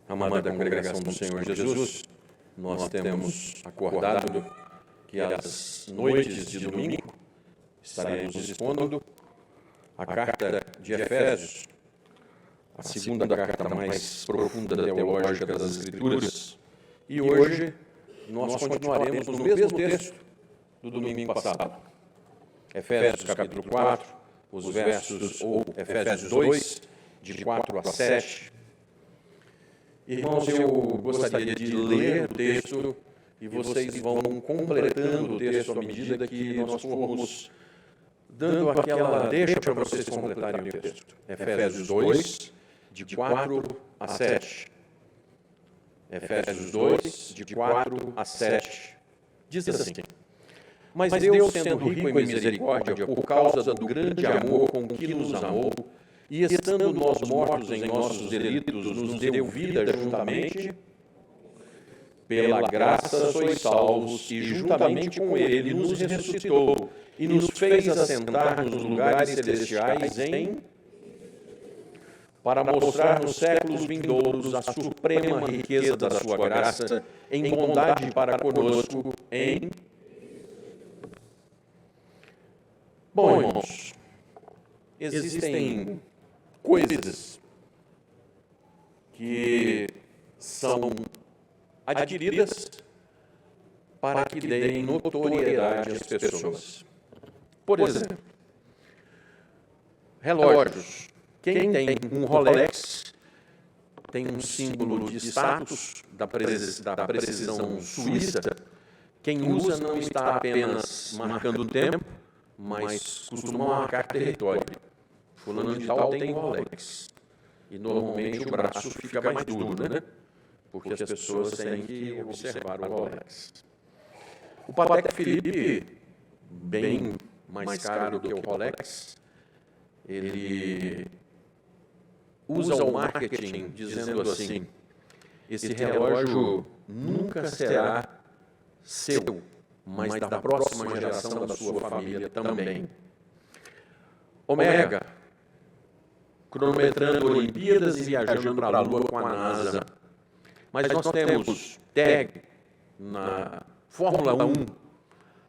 Amada congregação do Senhor Jesus, nós temos acordado que às noites de domingo estaremos expondo a carta de Efésios, a segunda carta mais profunda teológica das Escrituras, e hoje nós continuaremos no mesmo texto do domingo passado. Efésios capítulo 4, os versos, ou Efésios 2, de 4 a 7. Irmãos, eu gostaria de ler o texto e vocês vão completando o texto à medida que nós formos dando aquela deixa para vocês completarem o texto. Efésios 2, de 4 a 7. Efésios 2, de 4 a 7. Diz assim: Mas Deus, sendo rico em misericórdia, por causa do grande amor com que nos amou, e estando nós mortos em nossos delitos, nos deu vida juntamente. Pela graça sois salvos, e juntamente com Ele nos ressuscitou, e nos fez assentar nos lugares celestiais para mostrar nos séculos vindouros a suprema riqueza da sua graça, em bondade para conosco, em... Bom, irmãos, existem coisas que são adquiridas para que deem notoriedade às pessoas. Por exemplo, relógios. Quem tem um Rolex tem um símbolo de status da precisão suíça. Quem usa não está apenas marcando o tempo, mas costuma marcar território. Fulano de tal tem um Rolex. E normalmente o braço fica mais duro, né? Porque as pessoas têm que observar o Rolex. O Patek Philippe, bem mais caro do que o Rolex, ele usa o marketing dizendo assim: esse relógio nunca será seu, mas da próxima geração da sua família também. Omega, cronometrando Olimpíadas e viajando para a Lua com a NASA. Mas nós temos TAG na Fórmula 1,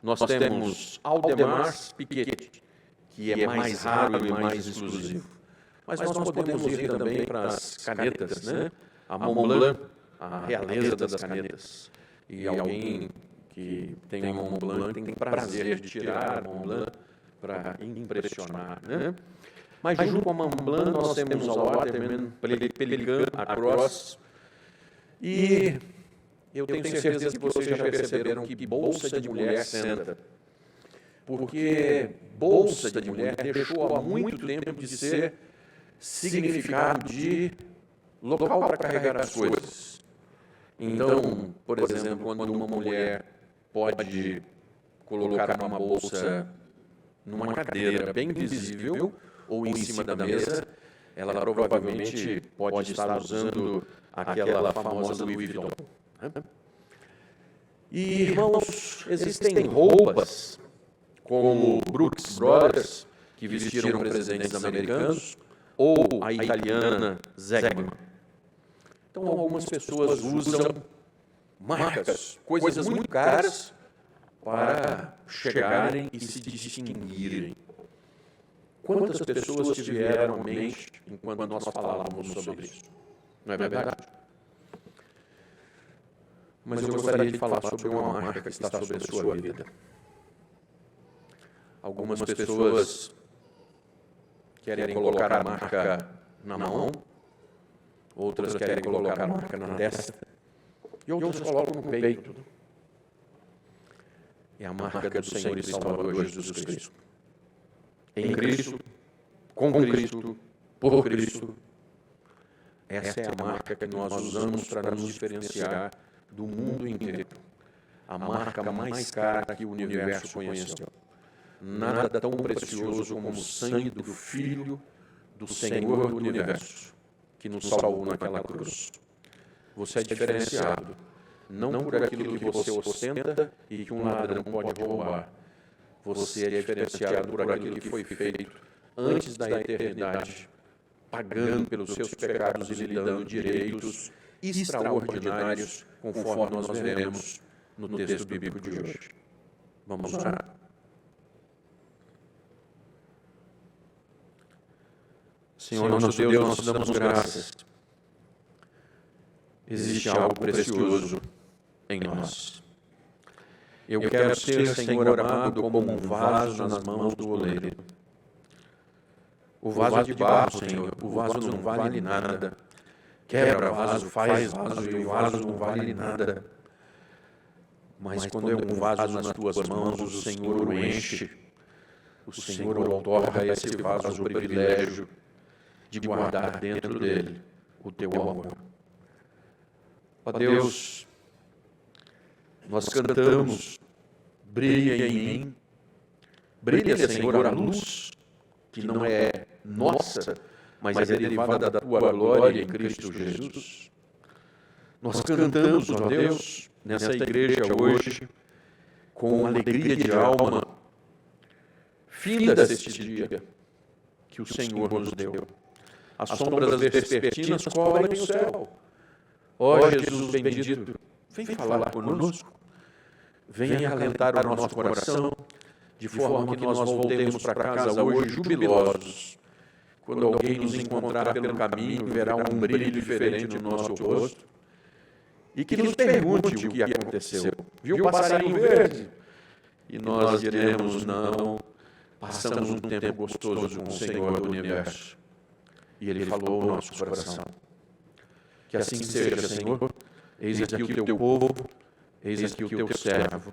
nós temos Aldemar Piquet, que é mais raro e mais exclusivo. Mas nós podemos ir também para as canetas, né? A Montblanc, a realeza das canetas. E alguém que tem uma Montblanc tem prazer de tirar a Montblanc para impressionar, né? Mas junto com a Montblanc nós temos a Waterman, Pelican, a Cross. E eu tenho certeza que vocês já perceberam que bolsa de mulher senta. Porque bolsa de mulher deixou há muito tempo de ser significado de local para carregar as coisas. Então, por exemplo, quando uma mulher pode colocar uma bolsa numa cadeira bem visível ou em cima da mesa, ela provavelmente pode estar usando aquela famosa Louis Vuitton. E, irmãos, existem roupas como Brooks Brothers, que vestiram presentes americanos, ou a italiana Zegman. Então, algumas pessoas usam marcas, coisas muito caras, para chegarem e se distinguirem. Quantas pessoas te vieram à mente enquanto nós falávamos sobre isso? Não é verdade? Mas eu gostaria de falar sobre uma marca que está sobre a sua vida. Algumas pessoas querem colocar a marca na mão, outras querem colocar a marca na testa, e outras colocam no peito. É a marca do Senhor e Salvador Jesus Cristo. Em Cristo, com Cristo, por Cristo. Essa é a marca que nós usamos para nos diferenciar do mundo inteiro. A marca mais cara que o universo conheceu. Nada tão precioso como o sangue do Filho do Senhor do Universo, que nos salvou naquela cruz. Você é diferenciado, não por aquilo que você ostenta e que um ladrão pode roubar. Você é diferenciado por aquilo que foi feito antes da eternidade, pagando pelos seus pecados e lhe dando direitos extraordinários, conforme nós veremos no texto bíblico de hoje. Vamos orar? Senhor, nosso Deus, nós te damos graças. Existe algo precioso em nós. Eu quero ser, Senhor amado, como um vaso nas mãos do oleiro. O vaso é de barro, Senhor, o vaso não vale nada. Quebra vaso, faz vaso, e o vaso não vale nada. Mas quando é um vaso nas tuas mãos, o Senhor o enche. O Senhor outorga a esse vaso o privilégio de guardar dentro dele o teu amor. Ó Deus, nós cantamos, brilha em mim, brilha, Senhor, a luz, que não é nossa, mas é derivada da tua glória em Cristo Jesus. Nós cantamos, ó Deus, nessa igreja hoje, com alegria de alma, finda-se este dia que o Senhor nos deu. As sombras das vespertinas cobrem o céu. Ó Jesus bendito, vem falar conosco, vem acalentar o nosso coração, de forma que nós voltemos para casa hoje jubilosos. Quando alguém nos encontrar pelo caminho, verá um brilho diferente no nosso rosto e que nos pergunte o que aconteceu. Viu o passarinho verde? E nós diremos, não, passamos um tempo gostoso com o Senhor do Universo. E Ele falou ao nosso coração. Que assim seja, Senhor. Eis aqui o teu povo, eis aqui o teu servo.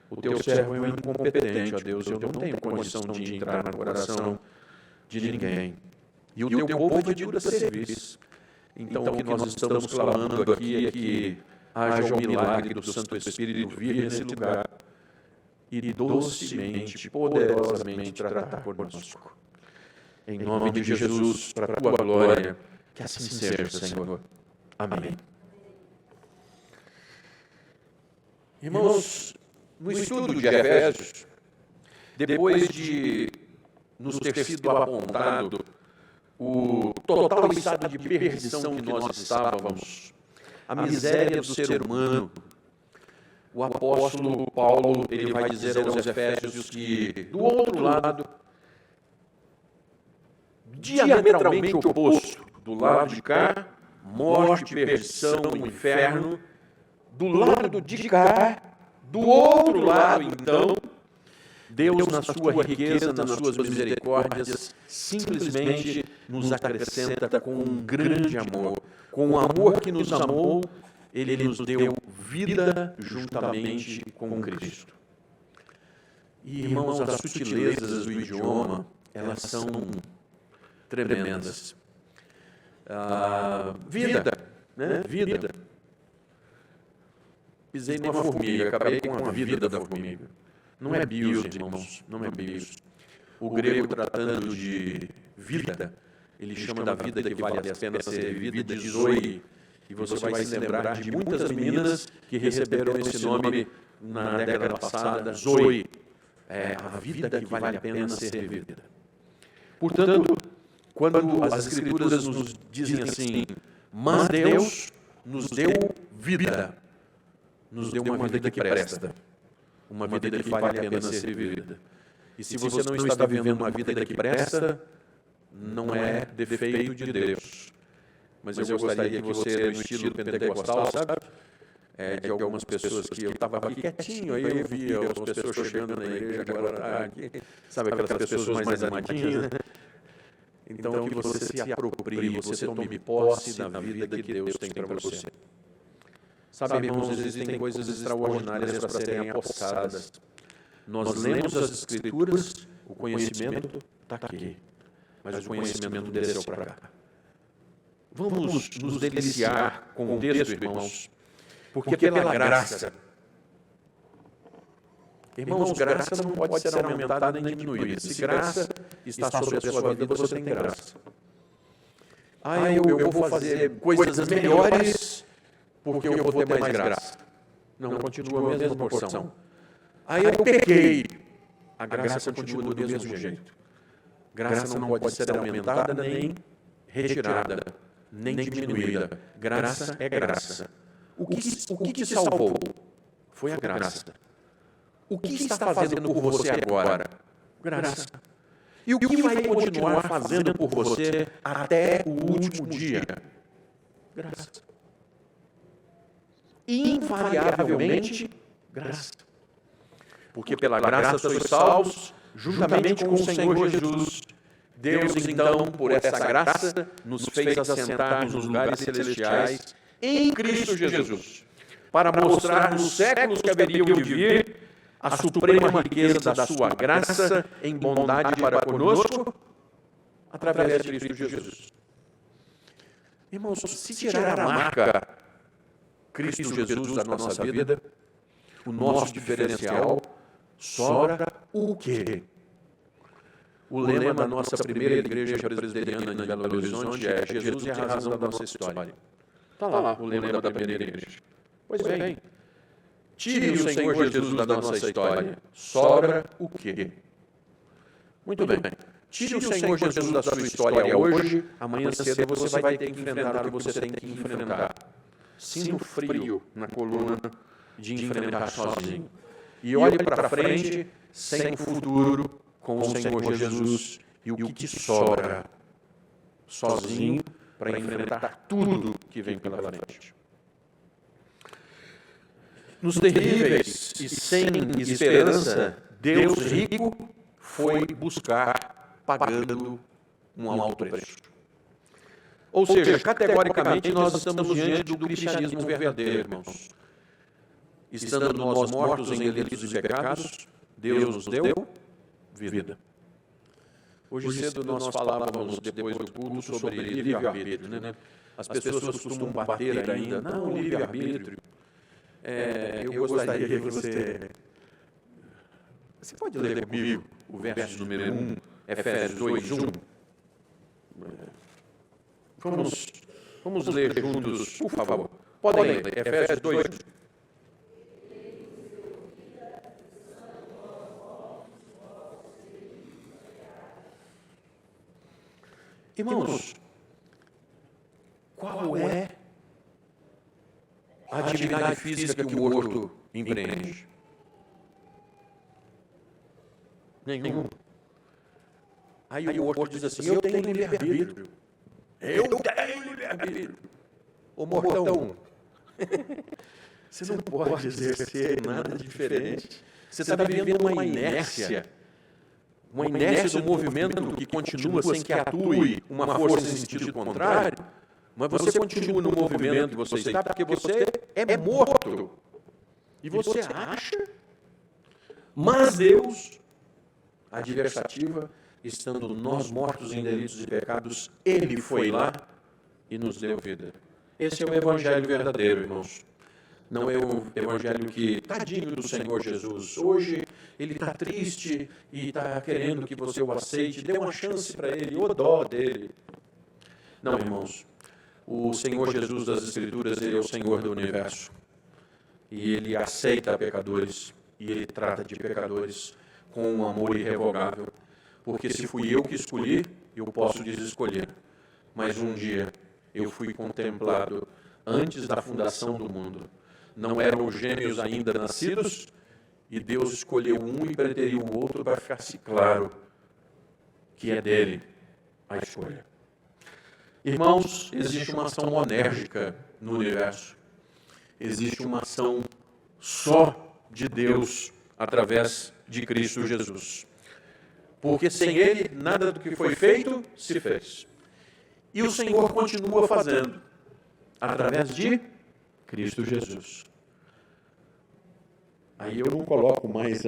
O teu servo é um incompetente, ó Deus. Eu não tenho condição de entrar no coração de ninguém. E o teu povo é de dura serviço. Então, o que nós estamos clamando aqui é que haja o milagre do Santo Espírito vir nesse lugar e docemente, poderosamente tratar conosco. Em nome de Jesus, para a tua glória, que assim seja, Senhor. Amém. Irmãos, no estudo de Efésios, depois de nos ter sido apontado o total estado de perdição que nós estávamos, a miséria do ser humano, o apóstolo Paulo, ele vai dizer aos Efésios que, do outro lado, diametralmente oposto, do lado de cá, morte, perdição, inferno, do lado de cá, do outro lado, então, Deus, na sua riqueza, nas suas misericórdias, simplesmente nos acrescenta com um grande amor. Com o amor que nos amou, Ele nos deu vida juntamente com Cristo. E, irmãos, as sutilezas do idioma, elas são tremendas. Vida, né? Vida. Pisei numa formiga, acabei com a vida da formiga. Não é bios, irmãos, não é bios. O grego, tratando de vida, ele chama da vida que vale a pena ser vivida de zoe. E você vai se lembrar de muitas meninas que receberam esse nome na década passada, zoe. É a vida que vale a pena ser vivida. Portanto, quando as Escrituras nos dizem assim, mas Deus nos deu vida, nos deu uma vida que presta, uma vida que vale a pena ser vivida. E se você não está vivendo uma vida que presta, não é defeito de Deus. Mas eu gostaria que você, no estilo pentecostal, sabe? De algumas pessoas que eu estava aqui quietinho, aí eu via as pessoas chegando na igreja agora, sabe aquelas pessoas mais animadinhas, né? Então, que você se aproprie, você tome posse da vida que Deus tem para você. Sabe, irmãos, existem coisas extraordinárias para serem apossadas. Nós lemos as Escrituras, o conhecimento está aqui, mas o conhecimento desceu para cá. Vamos nos deliciar com o texto, irmãos, porque pela graça. Irmãos, graça não pode ser aumentada nem diminuída. Se graça está sobre a sua vida, você tem graça. Eu vou fazer coisas melhores porque eu vou ter mais graça. Não, continua a mesma porção. Eu pequei. A graça continua do mesmo jeito. Graça não pode ser aumentada nem retirada. nem diminuída. Graça é graça. O que te salvou? Foi a graça. O que está fazendo por você agora? Graça. E o que vai continuar fazendo por você até o último dia? Graça. Invariavelmente, graça. Porque pela graça sois salvos, juntamente com o Senhor Jesus. Deus, então, por essa graça, nos fez assentar nos lugares celestiais em Cristo Jesus, para mostrar nos séculos que haveriam de vir a suprema riqueza da sua graça em bondade para conosco, através de Cristo Jesus. Irmãos, se tirar a marca Cristo Jesus da nossa vida, o nosso diferencial, sobra o quê? O lema da nossa primeira igreja presbiteriana em Belo Horizonte é Jesus é a razão da nossa história. Está lá o lema da primeira igreja. Pois bem, tire o Senhor Jesus da nossa história, sobra o quê? Muito bem. Tire o Senhor Jesus da sua história hoje, amanhã cedo você vai ter que enfrentar o que você tem que enfrentar. Sinta o frio na coluna de enfrentar sozinho. E olhe para frente, sem futuro, com o Senhor Jesus e o que te sobra, sozinho, para enfrentar tudo que vem pela frente. Nos terríveis e sem esperança, Deus rico foi buscar, pagando um alto preço. Ou seja, categoricamente, nós estamos diante do cristianismo verdadeiro, irmãos. Estando nós mortos em delitos e pecados, Deus nos deu vida. Hoje cedo nós falávamos, depois do culto, sobre livre-arbítrio, né? As pessoas costumam bater ainda, não, livre-arbítrio. Eu gostaria que você pode ler comigo o verso número 1, Efésios 2:1? Vamos ler juntos, por favor. Podem ler, Efésios 2:1. Irmãos, qual é a atividade física que o morto empreende? Nenhum. Aí o morto diz assim, eu tenho livre-arbítrio. Eu tenho livre-arbítrio. Ô mortão, você não pode exercer nada diferente. Você está vivendo uma inércia do movimento que continua sem que atue uma força em sentido contrário, mas você continua no movimento que você está porque você é morto. E você acha, mas Deus, adversativa, estando nós mortos em delitos e pecados, Ele foi lá e nos deu vida. Esse é o evangelho verdadeiro, irmãos. Não é o evangelho que, tadinho do Senhor Jesus, hoje ele está triste e está querendo que você o aceite, dê uma chance para ele, ô dó dele. Não, irmãos, o Senhor Jesus das Escrituras, ele é o Senhor do universo. E ele aceita pecadores, e ele trata de pecadores com um amor irrevogável. Porque se fui eu que escolhi, eu posso desescolher. Mas um dia eu fui contemplado antes da fundação do mundo. Não eram os gêmeos ainda nascidos, e Deus escolheu um e preteriu o outro para ficar-se claro que é dele a escolha. Irmãos, existe uma ação monérgica no universo. Existe uma ação só de Deus através de Cristo Jesus. Porque sem Ele, nada do que foi feito se fez. E o Senhor continua fazendo através de Cristo Jesus. Aí eu não coloco mais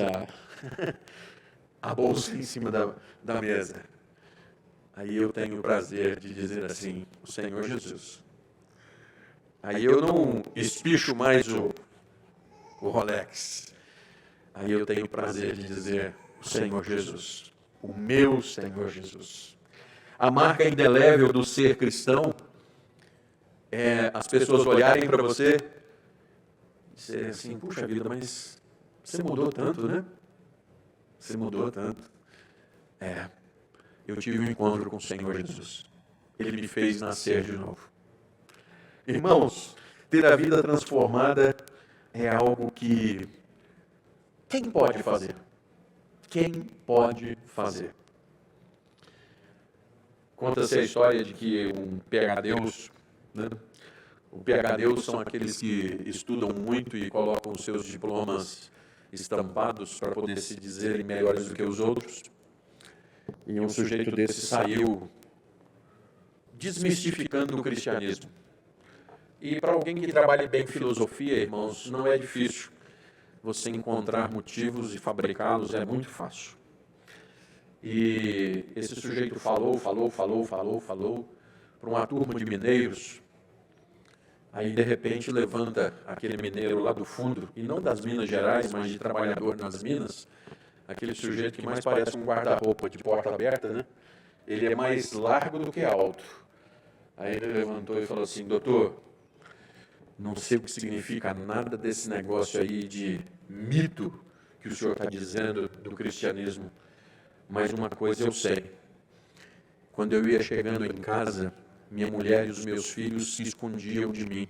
a bolsa em cima da mesa. Aí eu tenho o prazer de dizer assim, o Senhor Jesus. Aí eu não espicho mais o Rolex. Aí eu tenho o prazer de dizer, o Senhor Jesus, o meu Senhor Jesus. A marca indelével do ser cristão é as pessoas olharem para você e serem assim, puxa vida, mas você mudou tanto, né? Você mudou tanto. Eu tive um encontro com o Senhor Jesus. Ele me fez nascer de novo. Irmãos, ter a vida transformada é algo que quem pode fazer? Quem pode fazer? Conta-se a história de que um PhDeus, né? O PhDeus são aqueles que estudam muito e colocam os seus diplomas estampados para poder se dizerem melhores do que os outros. E um sujeito desse saiu desmistificando o cristianismo. E para alguém que trabalha bem filosofia, irmãos, não é difícil você encontrar motivos e fabricá-los, é muito fácil. E esse sujeito falou para uma turma de mineiros. Aí, de repente, levanta aquele mineiro lá do fundo, e não das Minas Gerais, mas de trabalhador nas minas, aquele sujeito que mais parece um guarda-roupa de porta aberta, né? Ele é mais largo do que alto. Aí ele levantou e falou assim: doutor, não sei o que significa nada desse negócio aí de mito que o senhor está dizendo do cristianismo, mas uma coisa eu sei. Quando eu ia chegando em casa, minha mulher e os meus filhos se escondiam de mim,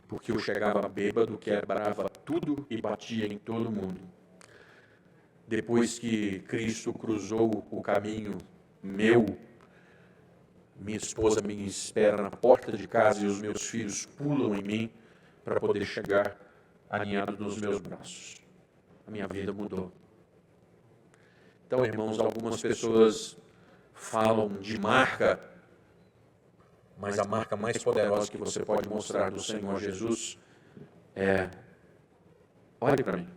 porque eu chegava bêbado, quebrava tudo e batia em todo mundo. Depois que Cristo cruzou o caminho meu, minha esposa me espera na porta de casa e os meus filhos pulam em mim para poder chegar aninhado nos meus braços. A minha vida mudou. Então, irmãos, algumas pessoas falam de marca, mas a marca mais poderosa que você pode mostrar do Senhor Jesus é: olhe para mim,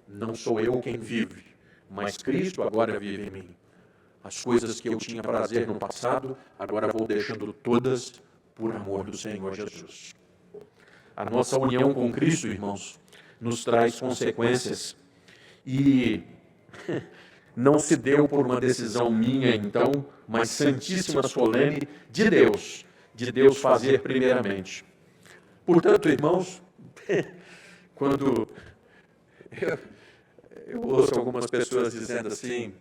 não sou eu quem vive, mas Cristo agora vive em mim. As coisas que eu tinha prazer no passado, agora vou deixando todas por amor do Senhor Jesus. A nossa união com Cristo, irmãos, nos traz consequências e não se deu por uma decisão minha, então, mas santíssima, solene de Deus fazer primeiramente. Portanto, irmãos, quando eu ouço algumas pessoas dizendo assim: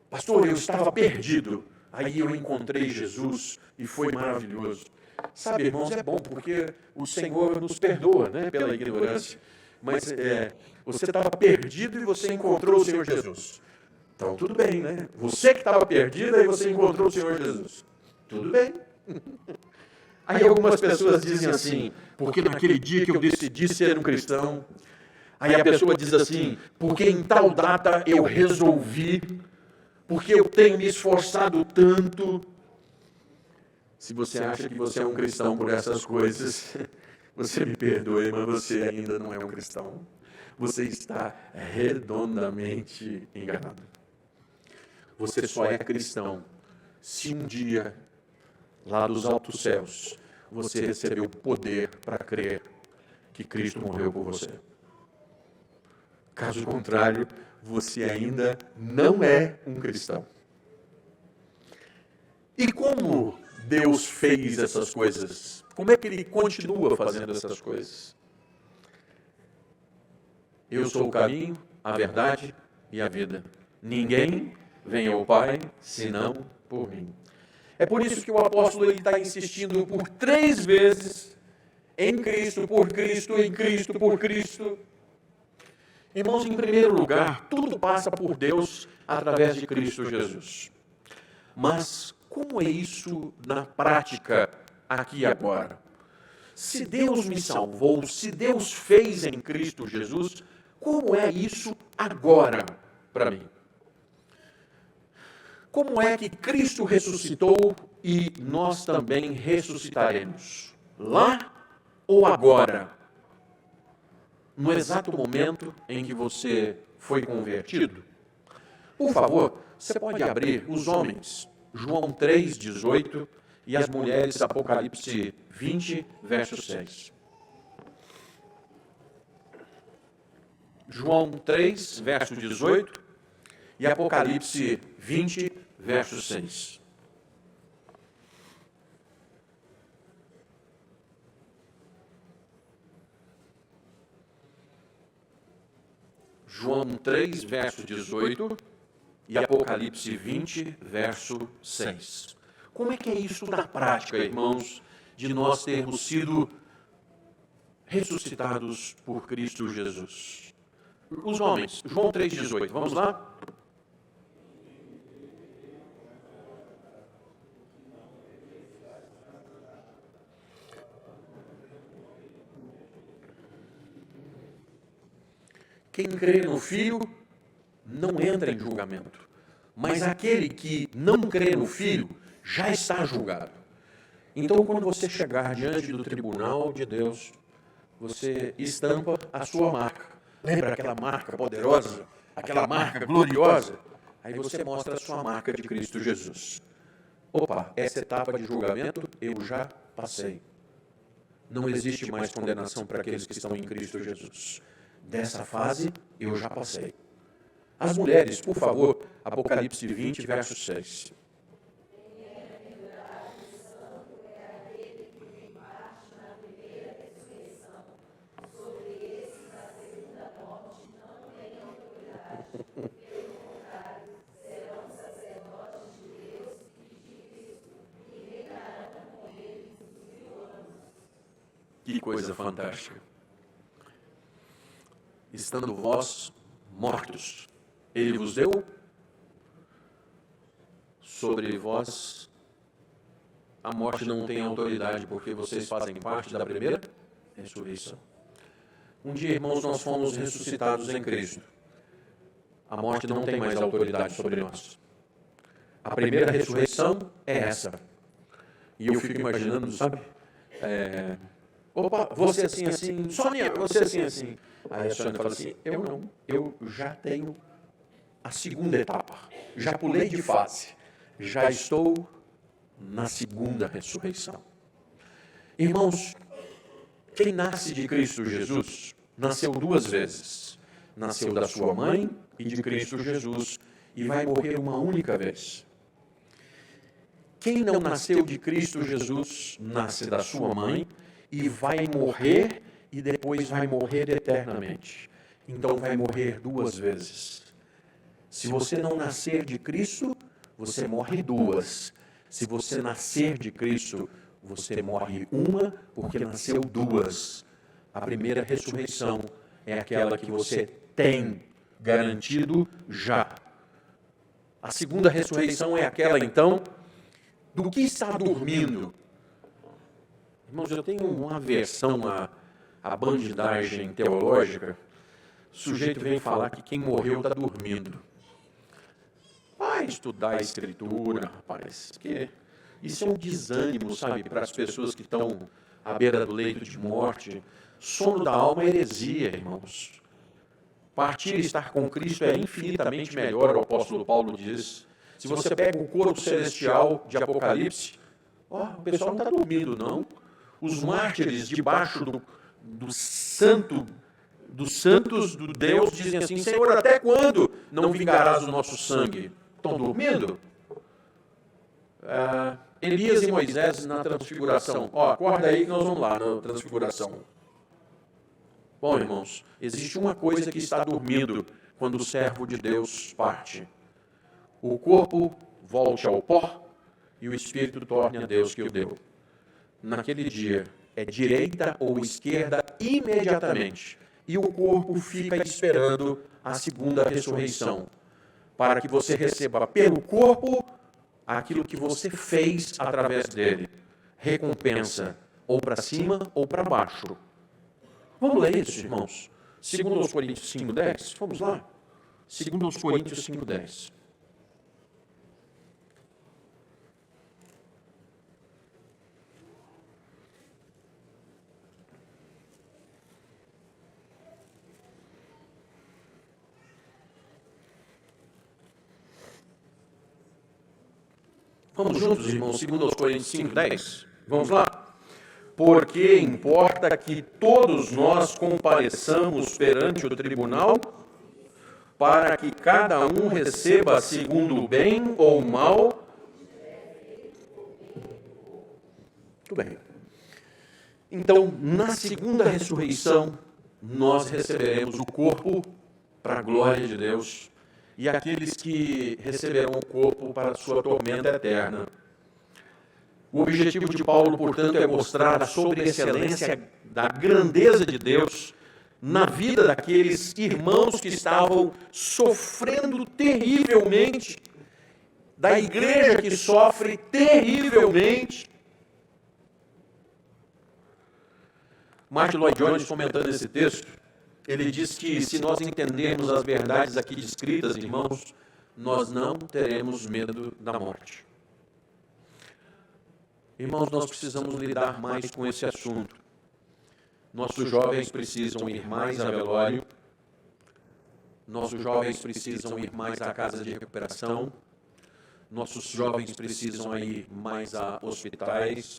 pastor, eu estava perdido, aí eu encontrei Jesus e foi maravilhoso. Sabe, irmãos, é bom porque o Senhor nos perdoa, né, pela ignorância, mas você estava perdido e você encontrou o Senhor Jesus. Então, tudo bem, né? Você que estava perdido e você encontrou o Senhor Jesus. Tudo bem. Aí algumas pessoas dizem assim: porque naquele dia que eu decidi ser um cristão, aí a pessoa diz assim: porque em tal data eu resolvi, porque eu tenho me esforçado tanto. Se você acha que você é um cristão por essas coisas, você me perdoe, mas você ainda não é um cristão. Você está redondamente enganado. Você só é cristão se um dia, lá dos altos céus, você recebeu poder para crer que Cristo morreu por você. Caso contrário, você ainda não é um cristão. E como Deus fez essas coisas? Como é que Ele continua fazendo essas coisas? Eu sou o caminho, a verdade e a vida. Ninguém vem ao Pai senão por mim. É por isso que o apóstolo está insistindo por 3 vezes em Cristo, por Cristo, em Cristo, por Cristo. Irmãos, em primeiro lugar, tudo passa por Deus através de Cristo Jesus. Mas como é isso na prática, aqui e agora? Se Deus me salvou, se Deus fez em Cristo Jesus, como é isso agora para mim? Como é que Cristo ressuscitou e nós também ressuscitaremos? Lá ou agora? No exato momento em que você foi convertido? Por favor, você pode abrir os homens, João 3:18, e as mulheres, Apocalipse 20, verso 6. João 3, verso 18, e Apocalipse 20, verso 6. João 3, verso 18 e Apocalipse 20, verso 6. Como é que é isso na prática, irmãos, de nós termos sido ressuscitados por Cristo Jesus. Os homens, João 3,18, vamos lá? Quem crê no Filho não entra em julgamento, mas aquele que não crê no Filho já está julgado. Então, quando você chegar diante do tribunal de Deus, você estampa a sua marca. Lembra aquela marca poderosa, aquela marca gloriosa? Aí você mostra a sua marca de Cristo Jesus. Opa, essa etapa de julgamento eu já passei. Não existe mais condenação para aqueles que estão em Cristo Jesus. Dessa fase eu já passei. As mulheres, por favor, Apocalipse 20, verso 6. Que coisa fantástica. Estando vós mortos, ele vos deu sobre vós. A morte não tem autoridade, porque vocês fazem parte da primeira ressurreição. Um dia, irmãos, nós fomos ressuscitados em Cristo. A morte não tem mais autoridade sobre nós. A primeira ressurreição é essa. E eu fico imaginando, sabe? Opa, você assim, Sônia, você assim. Aí a Sônia fala assim, eu não, eu já tenho a segunda etapa. Já pulei de fase. Já estou na segunda ressurreição. Irmãos, quem nasce de Cristo Jesus, nasceu duas vezes. Nasceu da sua mãe e de Cristo Jesus e vai morrer uma única vez. Quem não nasceu de Cristo Jesus, nasce da sua mãe e vai morrer e depois vai morrer eternamente. Então vai morrer duas vezes. Se você não nascer de Cristo, você morre duas. Se você nascer de Cristo, você morre uma, porque nasceu duas. A primeira ressurreição é aquela que você tem garantido já. A segunda ressurreição é aquela, então, do que está dormindo. Irmãos, eu tenho uma aversão à bandidagem teológica. O sujeito vem falar que quem morreu está dormindo. Vai estudar a Escritura, rapaz, que isso é um desânimo, sabe, para as pessoas que estão à beira do leito de morte. Sono da alma é heresia, irmãos. Partir e estar com Cristo é infinitamente melhor, o apóstolo Paulo diz. Se você pega o corpo celestial de Apocalipse, o pessoal não está dormindo, não. Os mártires debaixo dos santos do Deus dizem assim, Senhor, até quando não vingarás o nosso sangue? Estão dormindo? Elias e Moisés na transfiguração. Acorda aí que nós vamos lá na transfiguração. Bom, irmãos, existe uma coisa que está dormindo quando o servo de Deus parte. O corpo volte ao pó e o espírito torne a Deus que o deu. Naquele dia, é direita ou esquerda imediatamente. E o corpo fica esperando a segunda ressurreição, para que você receba pelo corpo aquilo que você fez através dele. Recompensa, ou para cima ou para baixo. Vamos ler isso, irmãos. 2 Coríntios 5,10. Vamos lá. 2 Coríntios 5,10. Vamos juntos, irmãos, 2 Coríntios 5,10. Vamos lá? Porque importa que todos nós compareçamos perante o tribunal, para que cada um receba segundo o bem ou o mal. Muito bem. Então, na segunda ressurreição, nós receberemos o corpo para a glória de Deus, e aqueles que receberão o corpo para a sua tormenta eterna. O objetivo de Paulo, portanto, é mostrar a sobreexcelência da grandeza de Deus na vida daqueles irmãos que estavam sofrendo terrivelmente, da igreja que sofre terrivelmente. Martin Lloyd Jones, comentando esse texto, ele diz que se nós entendermos as verdades aqui descritas, irmãos, nós não teremos medo da morte. Irmãos, nós precisamos lidar mais com esse assunto. Nossos jovens precisam ir mais a velório. Nossos jovens precisam ir mais à casa de recuperação. Nossos jovens precisam ir mais a hospitais.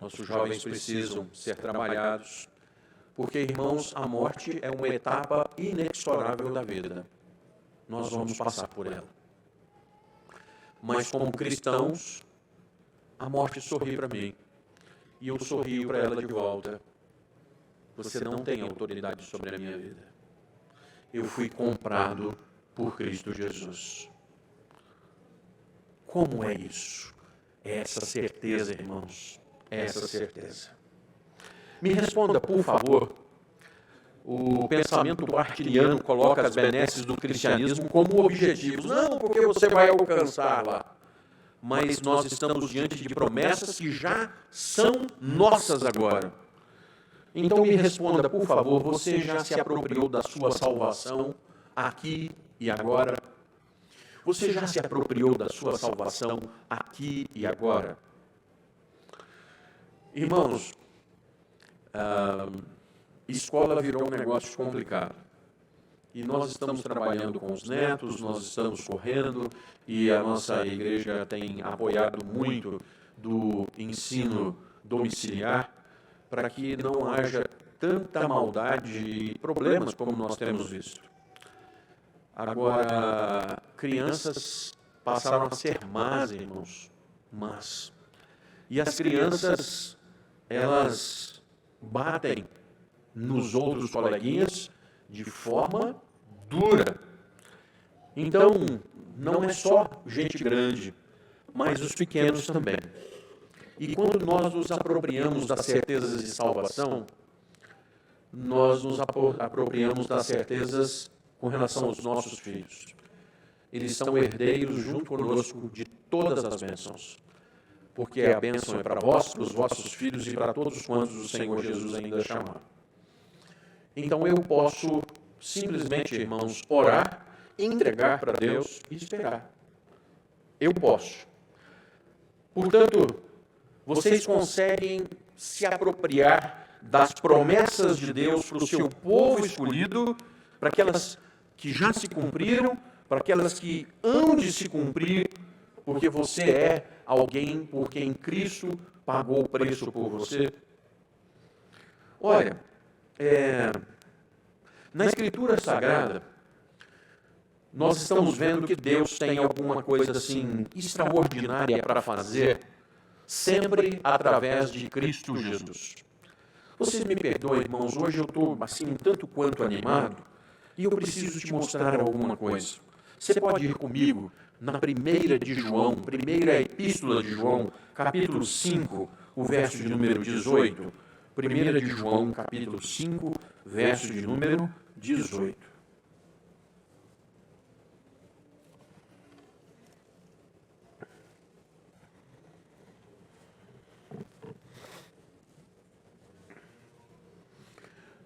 Nossos jovens precisam ser trabalhados. Porque, irmãos, a morte é uma etapa inexorável da vida. Nós vamos passar por ela. Mas, como cristãos, a morte sorri para mim. E eu sorrio para ela de volta. Você não tem autoridade sobre a minha vida. Eu fui comprado por Cristo Jesus. Como é isso? É essa certeza, irmãos. É essa certeza. Me responda, por favor. O pensamento artiliano coloca as benesses do cristianismo como objetivos. Não porque você vai alcançar lá. Mas nós estamos diante de promessas que já são nossas agora. Então me responda, por favor, você já se apropriou da sua salvação aqui e agora? Você já se apropriou da sua salvação aqui e agora? Irmãos, escola virou um negócio complicado. E nós estamos trabalhando com os netos, nós estamos correndo, e a nossa igreja tem apoiado muito do ensino domiciliar, para que não haja tanta maldade e problemas como nós temos visto. Agora, crianças passaram a ser más, irmãos, más. E as crianças, elas batem nos outros coleguinhas de forma dura. Então, não é só gente grande, mas os pequenos também. E quando nós nos apropriamos das certezas de salvação, nós nos apropriamos das certezas com relação aos nossos filhos. Eles são herdeiros junto conosco de todas as bênçãos. Porque a bênção é para vós, para os vossos filhos e para todos quantos o Senhor Jesus ainda chamar. Então eu posso simplesmente, irmãos, orar, entregar para Deus e esperar. Eu posso. Portanto, vocês conseguem se apropriar das promessas de Deus para o seu povo escolhido, para aquelas que já se cumpriram, para aquelas que hão de se cumprir, porque você é alguém por quem Cristo pagou o preço por você? Olha, na Escritura Sagrada, nós estamos vendo que Deus tem alguma coisa assim extraordinária para fazer, sempre através de Cristo Jesus. Vocês me perdoem, irmãos, hoje eu estou assim tanto quanto animado e eu preciso te mostrar alguma coisa. Você pode ir comigo na primeira de João, primeira epístola de João, capítulo 5, o verso de número 18. Primeira de João, capítulo 5, verso de número 18.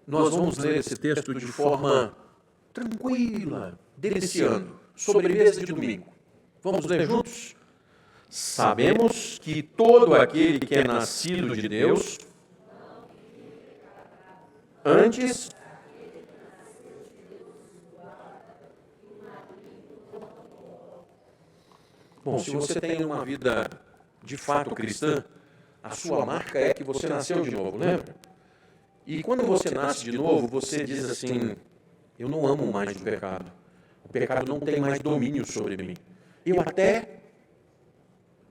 Nós vamos ler esse texto de forma tranquila, deliciando, sobremesa de domingo. Vamos ler juntos? Sabemos que todo aquele que é nascido de Deus, antes Bom, se você tem uma vida de fato cristã, a sua marca é que você nasceu de novo, lembra? E quando você nasce de novo, você diz assim, eu não amo mais o pecado. O pecado não tem mais domínio sobre mim. Eu até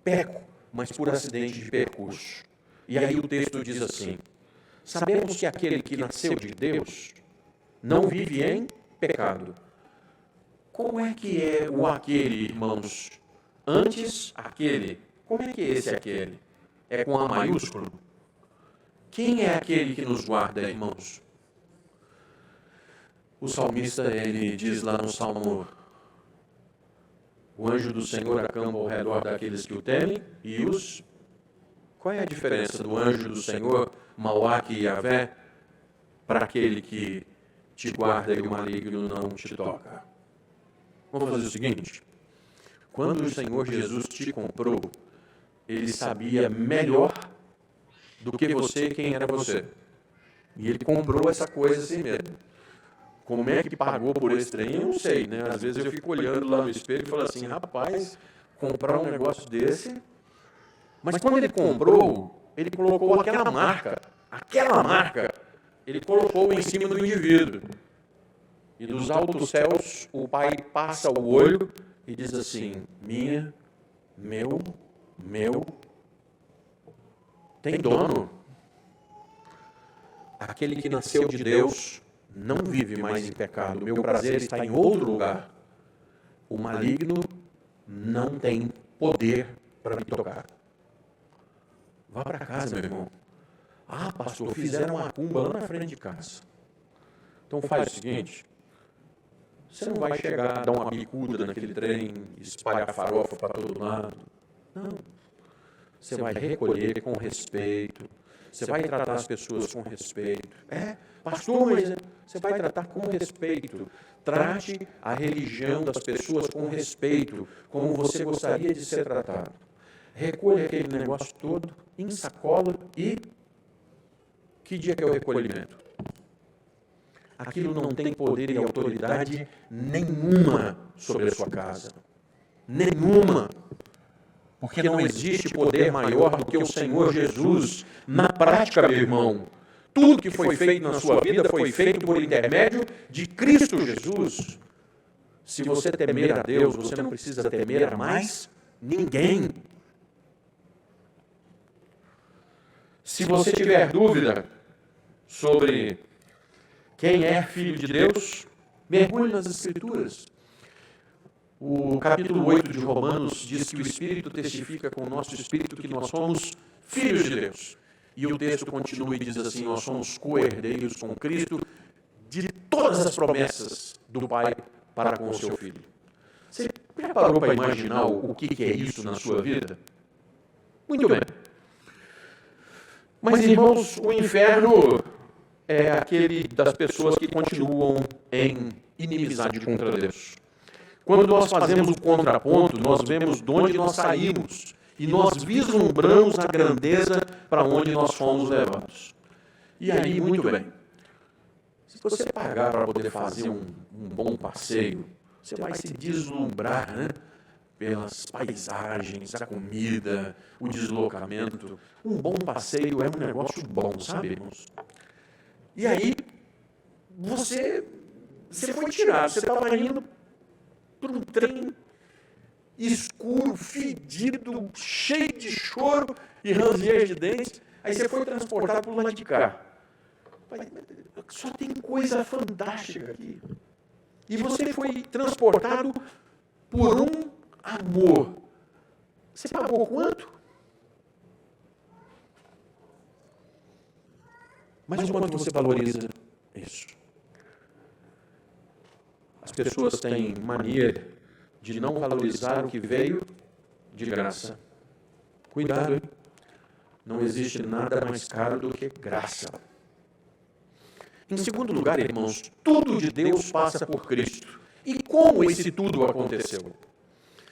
peco, mas por acidente de percurso. E aí o texto diz assim, sabemos que aquele que nasceu de Deus não vive em pecado. Como é que é o aquele, irmãos? Antes, aquele. Como é que esse é aquele? É com A maiúsculo? Quem é aquele que nos guarda, irmãos? O salmista, ele diz lá no Salmo: o anjo do Senhor acampa ao redor daqueles que o temem e os... Qual é a diferença do anjo do Senhor, Malach e Yahvé, para aquele que te guarda e o maligno não te toca? Vamos fazer o seguinte: quando o Senhor Jesus te comprou, Ele sabia melhor do que você quem era você. E Ele comprou essa coisa sem medo. Como é que pagou por esse trem? Eu não sei, né? Às vezes eu fico olhando lá no espelho e falo assim, rapaz, comprar um negócio desse... Mas quando Ele comprou, Ele colocou aquela marca, Ele colocou em cima do indivíduo. E dos altos céus, o Pai passa o olho e diz assim, minha, meu, tem dono. Aquele que nasceu de Deus não vive mais em pecado. O meu prazer está em outro lugar. O maligno não tem poder para me tocar. Vá para casa, meu irmão. Ah, pastor, fizeram uma macumba lá na frente de casa. Então faz o seguinte, você não vai chegar, dar uma bicuda naquele trem, espalhar farofa para todo lado. Não. Você vai recolher com respeito. Você vai tratar as pessoas com respeito. Pastor, mas você vai tratar com respeito. Trate a religião das pessoas com respeito, como você gostaria de ser tratado. Recolha aquele negócio todo, ensacola e... Que dia que é o recolhimento? Aquilo não tem poder e autoridade nenhuma sobre a sua casa. Nenhuma. Porque não existe poder maior do que o Senhor Jesus. Na prática, meu irmão, tudo que foi feito na sua vida foi feito por intermédio de Cristo Jesus. Se você temer a Deus, você não precisa temer a mais ninguém. Se você tiver dúvida sobre quem é filho de Deus, mergulhe nas Escrituras. O capítulo 8 de Romanos diz que o Espírito testifica com o nosso Espírito que nós somos filhos de Deus. E o texto continua e diz assim, nós somos co-herdeiros com Cristo de todas as promessas do Pai para com o seu Filho. Você já parou para imaginar o que é isso na sua vida? Muito bem. Mas, irmãos, o inferno é aquele das pessoas que continuam em inimizade contra Deus. Quando nós fazemos o contraponto, nós vemos de onde nós saímos e nós vislumbramos a grandeza para onde nós fomos levados. E aí, muito bem, se você pagar para poder fazer um bom passeio, você vai se deslumbrar, né? Pelas paisagens, a comida, o deslocamento. Um bom passeio é um negócio bom, sabe, irmãos? E aí, você foi tirado, você estava indo por um trem escuro, fedido, cheio de choro e ranger de dentes, aí você foi transportado para o lado de cá. Só tem coisa fantástica aqui. E você foi transportado por um amor. Você pagou quanto? Mas o quanto você valoriza isso? As pessoas têm mania de não valorizar o que veio de graça. Cuidado, hein? Não existe nada mais caro do que graça. Em segundo lugar, irmãos, tudo de Deus passa por Cristo. E como esse tudo aconteceu?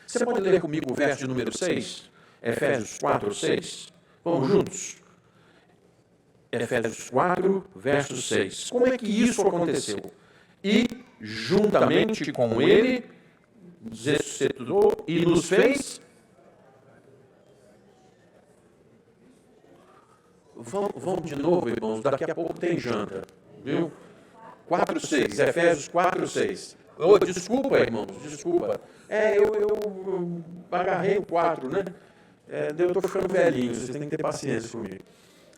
Você pode ler comigo o verso de número 6? Efésios 4, 6. Vamos juntos? Efésios 4, verso 6. Como é que isso aconteceu? E, juntamente com Ele, ressuscitou e nos fez... Vamos de novo, irmãos, daqui a pouco tem janta. Viu? 4, 6. Efésios 4, 6. Oh, desculpa, irmãos, desculpa. Eu agarrei o 4, né? Eu estou ficando velhinho, vocês têm que ter paciência comigo.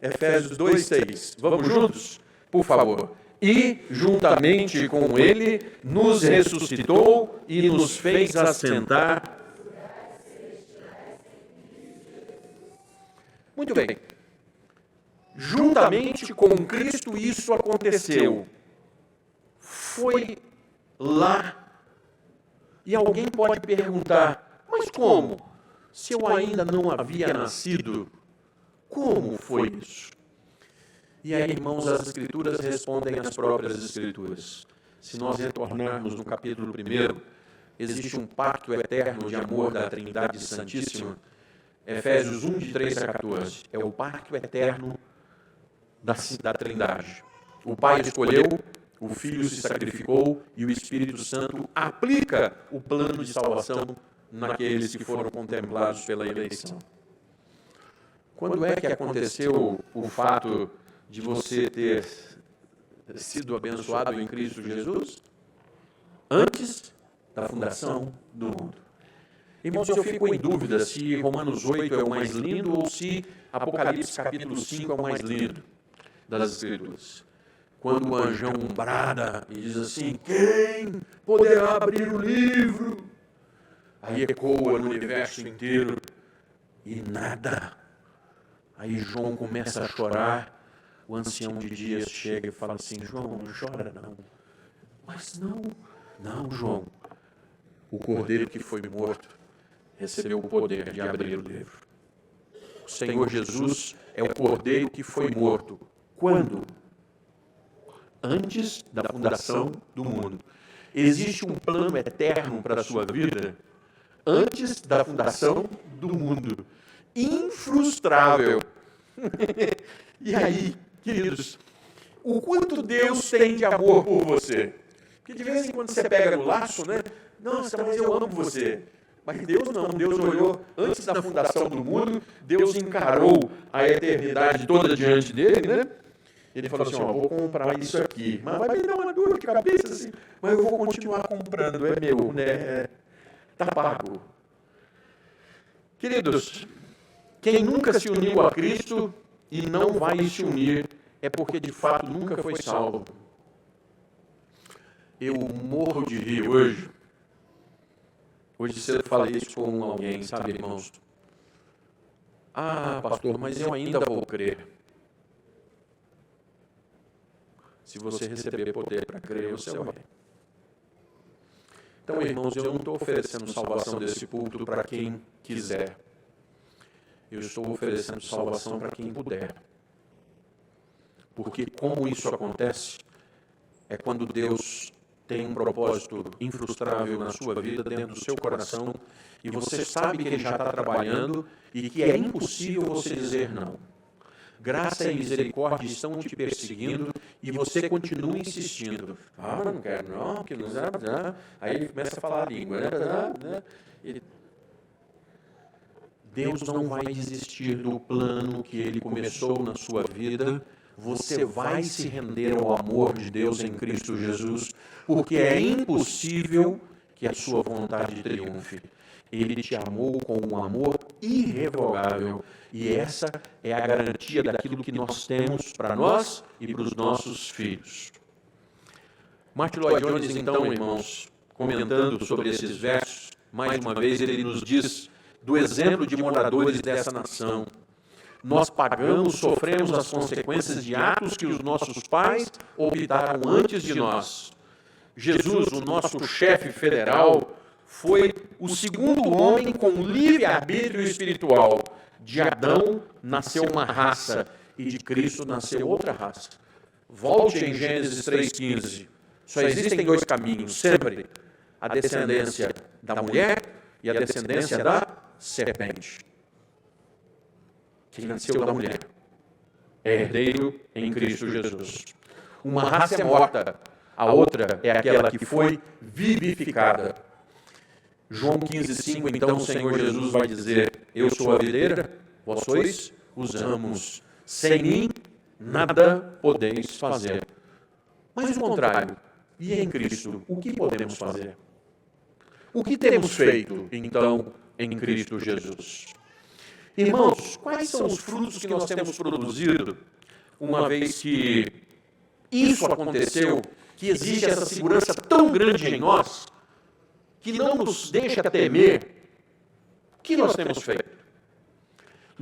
Efésios 2, 6. Vamos juntos? Por favor. E, juntamente com Ele, nos ressuscitou e nos fez assentar Muito bem. Juntamente com Cristo isso aconteceu. Foi lá. E alguém pode perguntar, mas como? Se eu ainda não havia nascido, como foi isso? E aí, irmãos, as Escrituras respondem às próprias Escrituras. Se nós retornarmos no capítulo 1, existe um pacto eterno de amor da Trindade Santíssima. Efésios 1, de 3 a 14. É o pacto eterno da Trindade. O Pai escolheu, o Filho se sacrificou e o Espírito Santo aplica o plano de salvação naqueles que foram contemplados pela eleição. Quando é que aconteceu o fato de você ter sido abençoado em Cristo Jesus? Antes da fundação do mundo. Irmãos, eu fico em dúvida se Romanos 8 é o mais lindo ou se Apocalipse capítulo 5 é o mais lindo das Escrituras. Quando o anjão brada e diz assim, quem poderá abrir o livro? Aí ecoa no universo inteiro e nada. Aí João começa a chorar, o ancião de dias chega e fala assim, João, não chora não. Mas não, João, o cordeiro que foi morto recebeu o poder de abrir o livro. O Senhor Jesus é o cordeiro que foi morto. Quando? Antes da fundação do mundo. Existe um plano eterno para a sua vida antes da fundação do mundo. Infrustrável. E aí, queridos, o quanto Deus tem de amor por você? Porque de vez em quando você pega no laço, né? Nossa, mas eu amo você. Mas Deus não, Deus olhou antes da fundação do mundo, Deus encarou a eternidade toda diante dele, né? Ele falou assim, vou comprar isso aqui, mas vai me dar uma dor de cabeça, assim, mas eu vou continuar comprando, é meu, né? Está pago. Queridos, quem nunca se uniu a Cristo e não vai se unir, é porque de fato nunca foi salvo. Eu morro de rir hoje. Hoje cedo falei isso com alguém, sabe, irmãos? Ah, pastor, mas eu ainda vou crer. Se você receber poder para crer, você vai. Então, irmãos, eu não estou oferecendo salvação desse púlpito para quem quiser. Eu estou oferecendo salvação para quem puder. Porque como isso acontece, é quando Deus tem um propósito infrustrável na sua vida, dentro do seu coração, e você sabe que Ele já está trabalhando e que é impossível você dizer não. Graça e misericórdia estão te perseguindo e você continua insistindo. Ah, mas não quero não, que não dá. Aí ele começa a falar a língua. Deus não vai desistir do plano que Ele começou na sua vida. Você vai se render ao amor de Deus em Cristo Jesus, porque é impossível que a sua vontade triunfe. Ele te amou com um amor irrevogável. E essa é a garantia daquilo que nós temos para nós e para os nossos filhos. Martin Lloyd Jones, então, irmãos, comentando sobre esses versos, mais uma vez ele nos diz do exemplo de moradores dessa nação. Nós pagamos, sofremos as consequências de atos que os nossos pais optaram antes de nós. Jesus, o nosso chefe federal, foi o segundo homem com livre-arbítrio espiritual. De Adão nasceu uma raça e de Cristo nasceu outra raça. Volte em Gênesis 3,15. Só existem dois caminhos, sempre. A descendência da mulher e a descendência da serpente. Quem nasceu da mulher é herdeiro em Cristo Jesus. Uma raça é morta, a outra é aquela que foi vivificada. João 15,5, então o Senhor Jesus vai dizer, eu sou a videira, vós sois os ramos. Sem mim, nada podeis fazer. Mas o contrário, e em Cristo, o que podemos fazer? O que temos feito, então, em Cristo Jesus? Irmãos, quais são os frutos que nós temos produzido, uma vez que isso aconteceu, que existe essa segurança tão grande em nós, que não nos deixa temer? O que nós temos feito?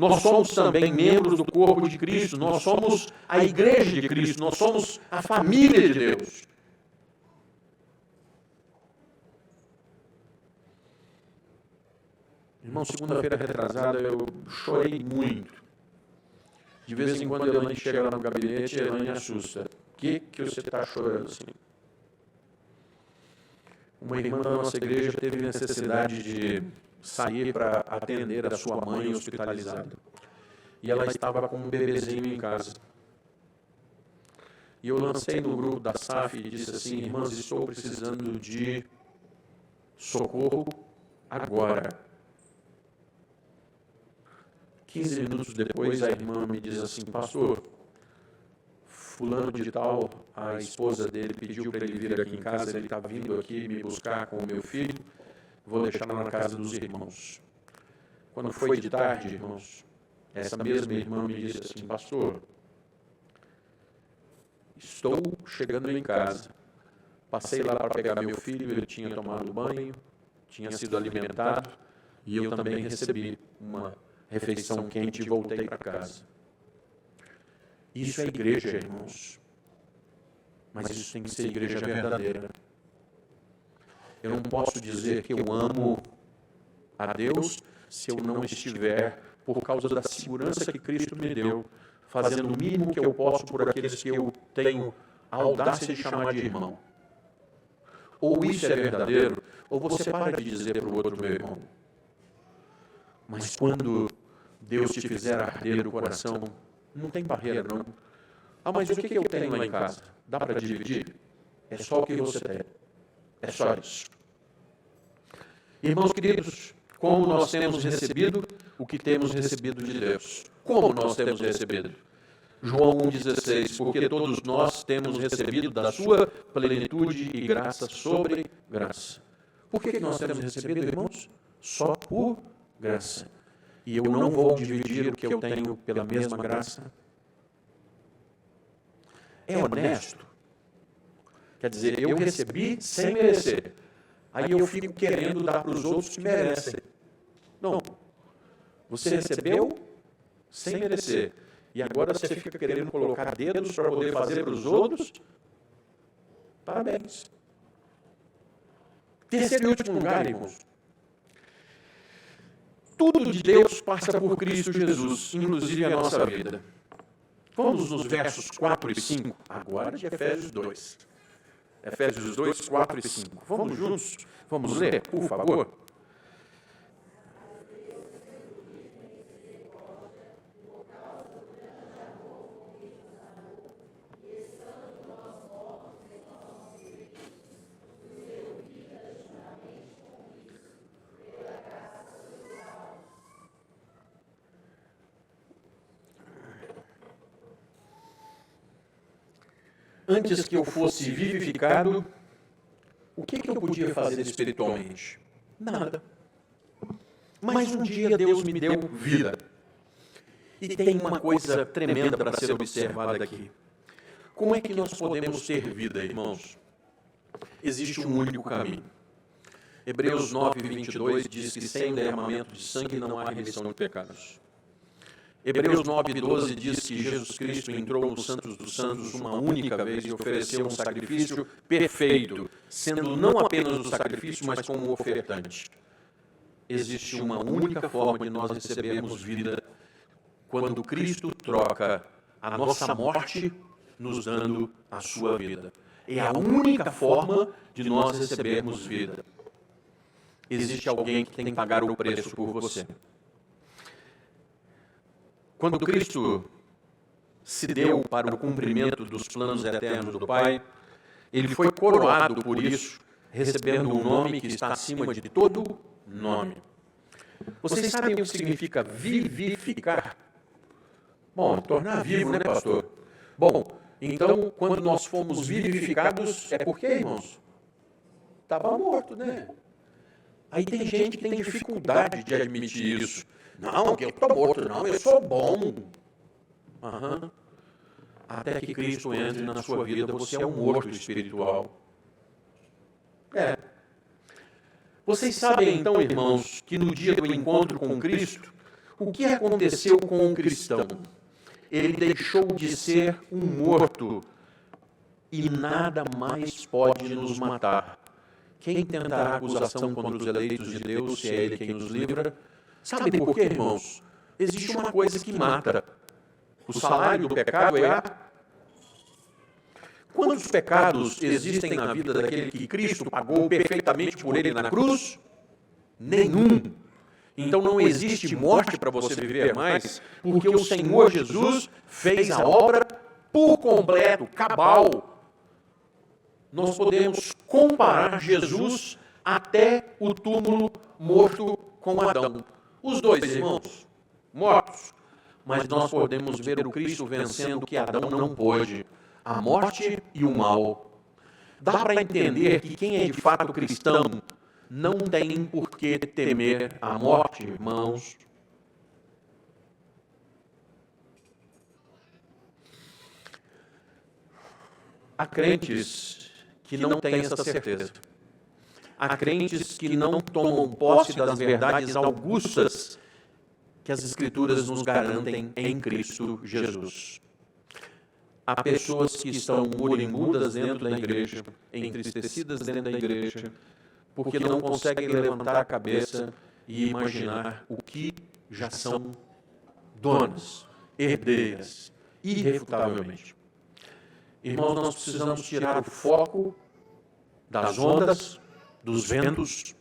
Nós somos também membros do corpo de Cristo, nós somos a igreja de Cristo, nós somos a família de Deus. Irmão, segunda-feira retrasada eu chorei muito. De vez em quando a Elaine chega lá no gabinete e a Elaine assusta. O que você está chorando assim? Uma irmã da nossa igreja teve necessidade de sair para atender a sua mãe hospitalizada. E ela estava com um bebezinho em casa. E eu lancei no grupo da SAF e disse assim: irmãs, estou precisando de socorro agora. 15 minutos depois, a irmã me diz assim: pastor, fulano de tal, a esposa dele pediu para ele vir aqui em casa, ele está vindo aqui me buscar com o meu filho, vou deixar na casa dos irmãos. Quando foi de tarde, irmãos, essa mesma irmã me disse assim: pastor, estou chegando em casa, passei lá para pegar meu filho, ele tinha tomado banho, tinha sido alimentado, e eu também recebi uma refeição quente e voltei para casa. Isso é igreja, irmãos. Mas isso tem que ser igreja verdadeira. Eu não posso dizer que eu amo a Deus se eu não estiver, por causa da segurança que Cristo me deu, fazendo o mínimo que eu posso por aqueles que eu tenho a audácia de chamar de irmão. Ou isso é verdadeiro, ou você para de dizer para o outro: meu irmão. Mas quando Deus te fizer arder o coração, não tem barreira, não. Ah, mas o que eu tenho lá em casa? Dá para dividir? É só o que você tem. É só isso. Irmãos queridos, como nós temos recebido o que temos recebido de Deus? Como nós temos recebido? João 1,16, porque todos nós temos recebido da sua plenitude e graça sobre graça. Por que nós temos recebido, irmãos? Só por graça. E eu não vou dividir o que eu tenho pela mesma graça? É honesto? Quer dizer, eu recebi sem merecer. Aí eu fico querendo dar para os outros que merecem. Não. Você recebeu sem merecer. E agora você fica querendo colocar dedos para poder fazer para os outros? Parabéns. Terceiro e último lugar, irmãos. Tudo de Deus passa por Cristo Jesus, inclusive a nossa vida. Vamos nos versos 4 e 5, agora de Efésios 2. Efésios 2, 4 e 5. Vamos juntos? Vamos ler, por favor? Antes que eu fosse vivificado, o que eu podia fazer espiritualmente? Nada. Mas um dia Deus me deu vida. E tem uma coisa tremenda para ser observada aqui. Como é que nós podemos ter vida, irmãos? Existe um único caminho. Hebreus 9, 22 diz que sem derramamento de sangue não há remissão de pecados. Hebreus 9, 12 diz que Jesus Cristo entrou no Santos dos Santos uma única vez e ofereceu um sacrifício perfeito, sendo não apenas o sacrifício, mas como o ofertante. Existe uma única forma de nós recebermos vida, quando Cristo troca a nossa morte, nos dando a sua vida. É a única forma de nós recebermos vida. Existe alguém que tem que pagar o preço por você. Quando Cristo se deu para o cumprimento dos planos eternos do Pai, ele foi coroado por isso, recebendo um nome que está acima de todo nome. Vocês sabem o que significa vivificar? Bom, tornar vivo, né, pastor? Bom, então, quando nós fomos vivificados, é porque, irmãos? Estava morto, né? Aí tem gente que tem dificuldade de admitir isso. Não, que eu estou morto, não, eu sou bom. Até que Cristo entre na sua vida, você é um morto espiritual. Vocês sabem então, irmãos, que no dia do encontro com Cristo, O que aconteceu com o cristão? Ele deixou de ser um morto e nada mais pode nos matar. Quem tentará acusação contra os eleitos de Deus, se é Ele quem nos livra? Sabe por quê, irmãos? Existe uma coisa que mata. O salário do pecado é a... Quantos pecados existem na vida daquele que Cristo pagou perfeitamente por ele na cruz? Nenhum. Então não existe morte para você viver mais, porque o Senhor Jesus fez a obra por completo, cabal. Nós podemos comparar Jesus até o túmulo morto com Adão. Os dois irmãos mortos. Mas nós podemos ver o Cristo vencendo o que Adão não pôde. A morte e o mal. Dá para entender que quem é de fato cristão não tem por que temer a morte, irmãos. Há crentes que não têm essa certeza. Há crentes que não tomam posse das verdades augustas que as Escrituras nos garantem em Cristo Jesus. Há pessoas que estão moribundas dentro da igreja, entristecidas dentro da igreja, porque não conseguem levantar a cabeça e imaginar o que já são donas, herdeiras, irrefutavelmente. Irmãos, nós precisamos tirar o foco das ondas, dos ventos,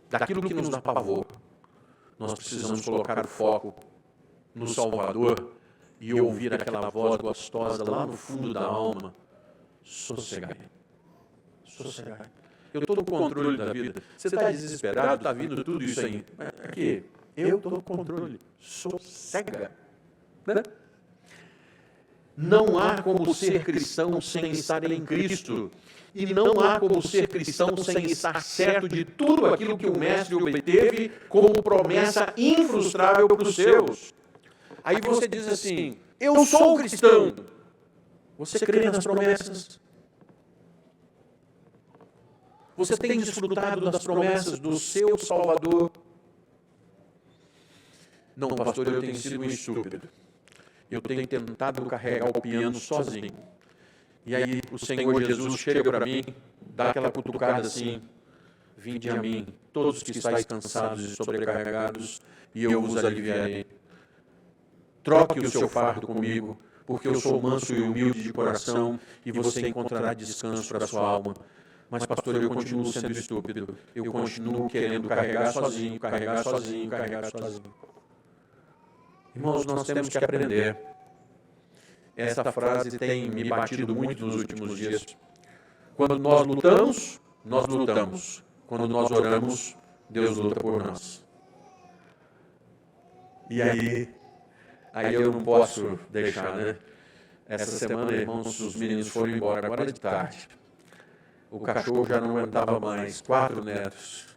daquilo que nos dá pavor. Nós precisamos colocar o foco no Salvador e ouvir aquela voz gostosa lá no fundo da alma. Sossegai. Sossegai. Eu estou no controle da vida. Você está desesperado, está vindo tudo isso aí. Aqui, eu estou no controle. Sossega. Né? Não há como ser cristão sem estar em Cristo. E não há como ser cristão sem estar certo de tudo aquilo que o Mestre obteve como promessa infrustrável para os seus. Aí você diz assim, eu sou cristão. Você crê nas promessas? Você tem desfrutado das promessas do seu Salvador? Não, pastor, eu tenho sido um estúpido. Eu tenho tentado carregar o piano sozinho. E aí o Senhor Jesus chega para mim, dá aquela cutucada assim, vinde a mim, todos que estáis cansados e sobrecarregados, e eu vos aliviarei. Troque o seu fardo comigo, porque eu sou manso e humilde de coração, e você encontrará descanso para a sua alma. Mas, pastor, eu continuo sendo estúpido. Eu continuo querendo carregar sozinho, carregar sozinho, carregar sozinho. Irmãos, nós temos que aprender. Essa frase tem me batido muito nos últimos dias. Quando nós lutamos, nós lutamos. Quando nós oramos, Deus luta por nós. E aí eu não posso deixar, né? Essa semana, irmãos, os meninos foram embora, agora de tarde. O cachorro já não aguentava mais, 4 netos.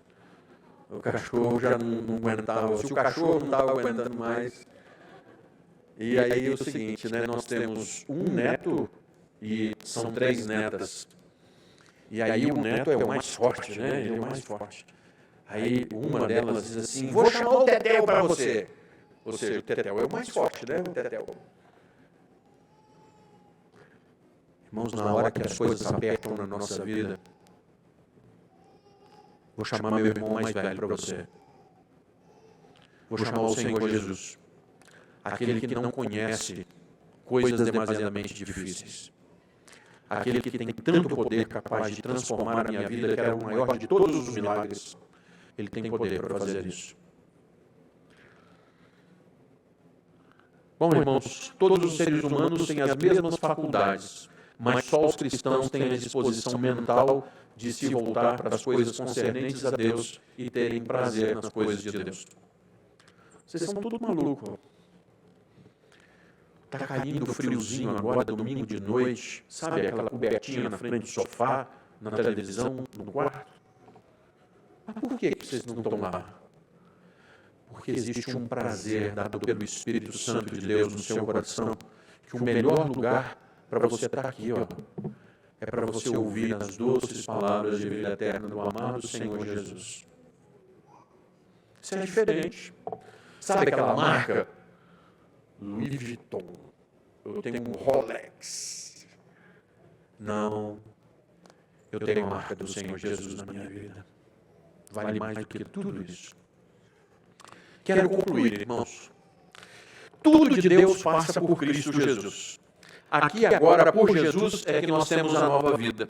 O cachorro já não aguentava. Se o cachorro não estava aguentando mais... E aí é o seguinte, né? Nós temos um neto e são 3 netas. E aí o neto é o mais forte, né? Ele é o mais forte. Aí uma delas diz assim, vou chamar o Tetel para você. Ou seja, o Tetel é o mais forte, né? O Tetel. Irmãos, na hora que as coisas apertam na nossa vida, vou chamar meu irmão mais velho para você. Vou chamar o Senhor Jesus. Aquele que não conhece coisas demasiadamente difíceis. Aquele que tem tanto poder capaz de transformar a minha vida, que era o maior de todos os milagres. Ele tem poder para fazer isso. Bom, irmãos, todos os seres humanos têm as mesmas faculdades, mas só os cristãos têm a disposição mental de se voltar para as coisas concernentes a Deus e terem prazer nas coisas de Deus. Vocês são tudo malucos. Está caindo friozinho agora, domingo de noite, sabe aquela cobertinha na frente do sofá, na televisão, no quarto? Mas por que vocês não estão lá? Porque existe um prazer dado pelo Espírito Santo de Deus no seu coração, que o melhor lugar para você estar aqui, ó, é para você ouvir as doces palavras de vida eterna do amado Senhor Jesus. Isso é diferente. Sabe aquela marca? Louis Vuitton. Eu tenho um Rolex. Não. Eu tenho a marca do Senhor Jesus na minha vida. Vale mais do que tudo isso. Quero concluir, irmãos. Tudo de Deus passa por Cristo Jesus. Aqui e agora, por Jesus, é que nós temos a nova vida.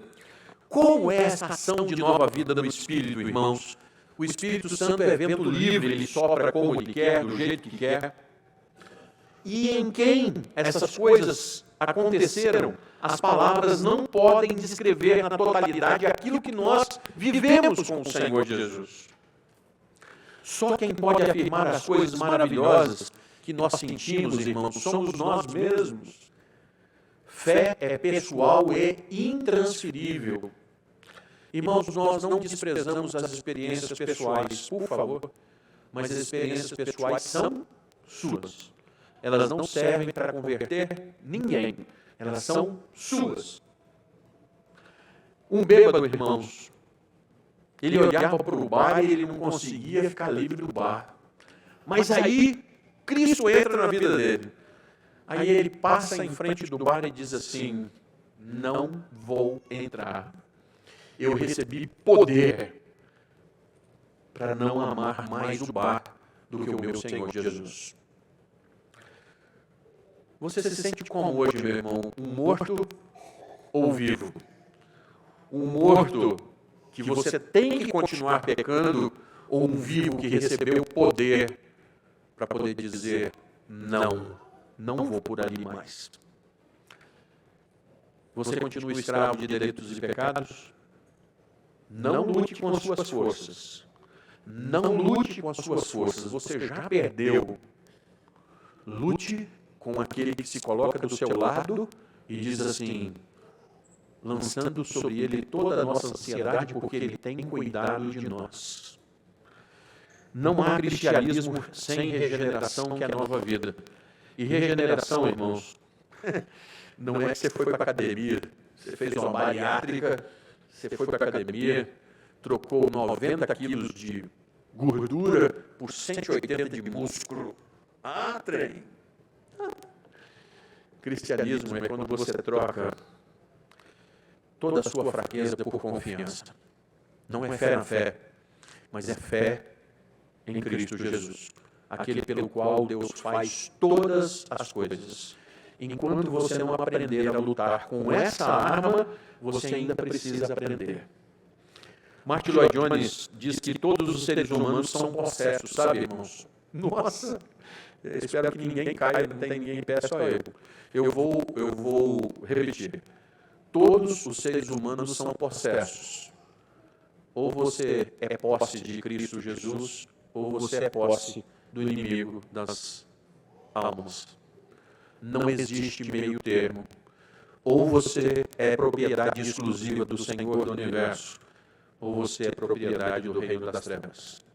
Como é essa ação de nova vida do Espírito, irmãos? O Espírito Santo é vento livre, ele sopra como ele quer, do jeito que quer. E em quem essas coisas aconteceram, as palavras não podem descrever na totalidade aquilo que nós vivemos com o Senhor Jesus. Só quem pode afirmar as coisas maravilhosas que nós sentimos, irmãos, somos nós mesmos. Fé é pessoal e intransferível. Irmãos, nós não desprezamos as experiências pessoais, por favor, mas as experiências pessoais são suas. Elas não servem para converter ninguém. Elas são suas. Um bêbado, irmãos, ele olhava para o bar e ele não conseguia ficar livre do bar. Mas aí, Cristo entra na vida dele. Aí ele passa em frente do bar e diz assim: não vou entrar. Eu recebi poder para não amar mais o bar do que o meu Senhor Jesus. Você se sente como hoje, meu irmão? Um morto ou vivo? Um morto que você tem que continuar pecando ou um vivo que recebeu poder para poder dizer: não vou por ali mais? Você continua escravo de delitos e pecados? Não lute com as suas forças. Não lute com as suas forças. Você já perdeu. Lute com aquele que se coloca do seu lado e diz assim, lançando sobre ele toda a nossa ansiedade, porque ele tem cuidado de nós. Não há cristianismo sem regeneração, que é a nova vida. E regeneração, irmãos, não é que você foi para a academia, você fez uma bariátrica, você foi para a academia, trocou 90 quilos de gordura por 180 de músculo. Trem! Cristianismo é quando você troca toda a sua fraqueza por confiança. Não é fé na fé, mas é fé em Cristo Jesus, aquele pelo qual Deus faz todas as coisas. Enquanto você não aprender a lutar com essa arma, você ainda precisa aprender. Martin Lloyd Jones diz que todos os seres humanos são possessos, sabe, irmãos? Nossa! Eu espero que ninguém caia, não tem ninguém em pé, só eu. Eu vou repetir. Todos os seres humanos são possessos. Ou você é posse de Cristo Jesus, ou você é posse do inimigo das almas. Não existe meio termo. Ou você é propriedade exclusiva do Senhor do Universo, ou você é propriedade do reino das trevas.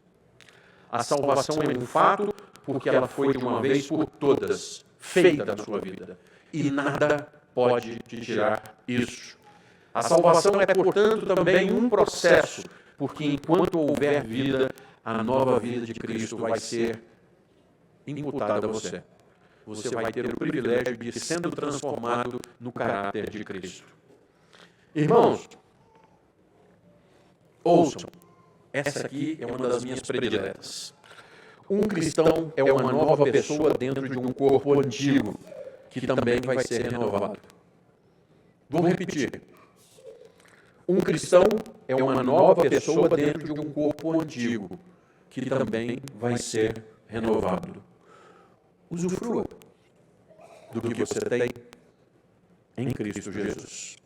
A salvação é um fato, porque ela foi de uma vez por todas feita na sua vida. E nada pode te tirar isso. A salvação é, portanto, também um processo, porque enquanto houver vida, a nova vida de Cristo vai ser imputada a você. Você vai ter o privilégio de ir sendo transformado no caráter de Cristo. Irmãos, ouçam, essa aqui é uma das minhas prediletas. Um cristão é uma nova pessoa dentro de um corpo antigo, que também vai ser renovado. Vou repetir. Um cristão é uma nova pessoa dentro de um corpo antigo, que também vai ser renovado. Usufrua do que você tem em Cristo Jesus.